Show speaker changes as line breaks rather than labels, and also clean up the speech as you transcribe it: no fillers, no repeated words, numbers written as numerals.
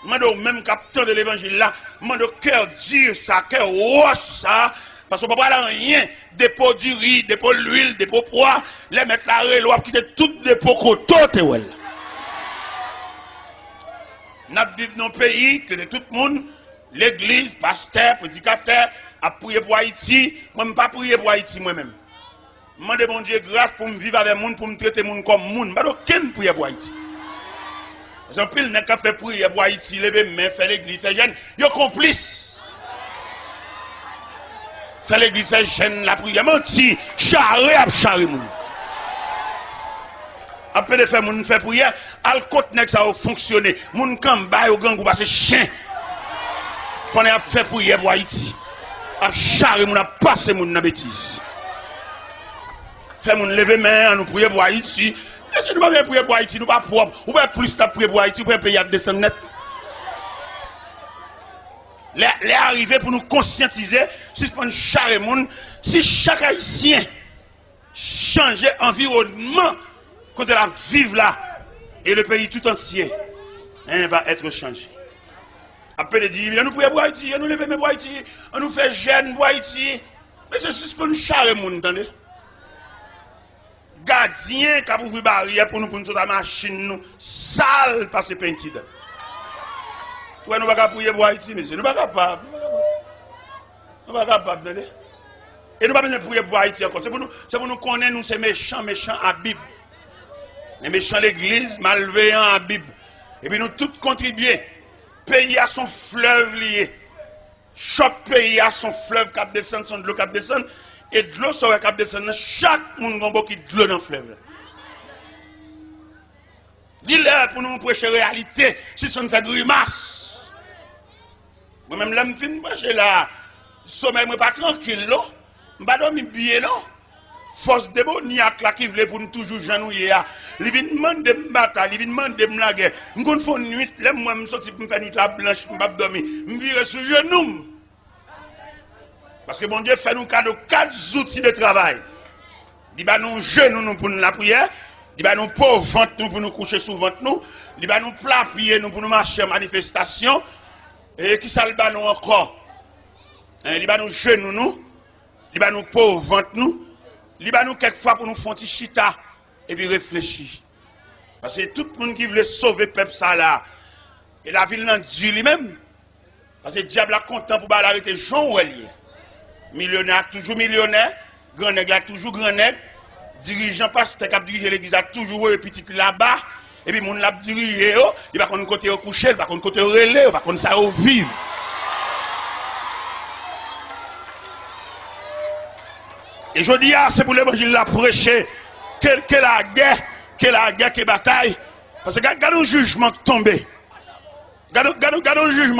Mando même capteur de l'évangile là, mando cœur dur ça, cœur roche ça, parce qu'on ne peut pas rien, dépôt du riz, dépôt de l'huile, dépôt de poids, les mettre la règle, ou quitter tout dépôt côté. Nous vivons dans un pays que de tout le monde, l'église, pasteur, prédicateur, a prié pour Haïti. Moi, je ne pas prier pour Haïti moi-même. Je demande mon Dieu grâce pour me vivre avec les gens, pour me traiter les gens comme les gens. Je ne peux pas prier pour Haïti. Parce que pile n'a qu'à faire prier pour Haïti, lever main, faire l'église, faire jeûne, ils sont complices. Faire l'église, faire jeûne, la prière, menti, charrer à charrer moun. Après de faire moun faire prière, al côté nek ça va fonctionner. Moun kamba au gang ou passer chien. Pendant à faire prière pour Haïti. À charrer moun, à passer moun dans bêtise. Faire moun lever main, nous prier pour Haïti. Est-ce que nous ne pouvons pas prier pour Haïti, nous ne pouvons pas propre. Ou bien plus de prier pour Haïti, ou bien payer à descendre net. Les arrivés pour nous conscientiser, si on charre le monde, si chaque Haïtien change environnement, quand il a vivre là, et le pays tout entier, va être changé. Après, il dit, nous prions pour Haïti, nous levons pour Haïti, on nous fait jeûne pour Haïti. Mais c'est juste pour nous charre le monde, entendez? Gardien qui a ouvert barrière pour nous sortir la machine nous sale parce que peinture. Ouais, nous ne pouvons pas prier pour Haïti, monsieur. Nous ne sommes pas capables. Nous ne sommes pas capables. Et nous ne pouvons pas prier pour Haïti encore. C'est pour nous connaître, nous, ces méchants à Bible. Les méchants l'église, malveillants à Bible. Et puis nous tous contribuer. Pays à son fleuve lié. Chaque pays a son fleuve qui descend, son de l'eau qui descend. Et de l'eau sera qui descend. Chaque monde a beaucoup de l'eau dans le fleuve. Dis-le pour nous prêcher la réalité. Si ça nous fait grimace. Moi-même, là, je me finis de là. Sommeil, je ne suis pas tranquille, là. Je ne suis pas dormir bien, là. Force démoniaque, là, qui voulait pour nous toujours janouiller, là. Il vient demander de me battre, il vient demander de me la guerre. Je me fais une nuit, là, moi, je me sortis pour me faire une nuit la blanche, je ne vais pas dormir. Je me vire sur genou. Parce que mon Dieu fait nous cadeau 4 outils de travail. Il va nous genoux pour nous la prière. Il va nous pauvres ventre nous pour nous coucher sous ventre nous. Il va nous plat pied nous pour nous marcher en manifestation. Et qui ça le bat nous encore? Il va nous genoux nous. Il va nous pauvres ventre nous. Il va nous quelquefois pour nous faire un petit chita. Et puis réfléchir. Parce que tout le monde qui veut sauver le peuple ça là. Et la ville n'a dû lui-même. Parce que le diable a content pour arrêter Jean Ouelier. Millionnaire, toujours millionnaire. Grand nègre, toujours grand nègre. Dirigeant pasteur qui a dirigé l'église a toujours eu petit là-bas. Et puis, mon l'a dirigé, il va qu'on côté au coucher, il va qu'on côté au relais, il va qu'on ça au vivre. Et je dis, c'est pour l'évangile la prêcher, que la guerre, que la bataille. Parce que, regardez le jugement tombé. Regardez le jugement.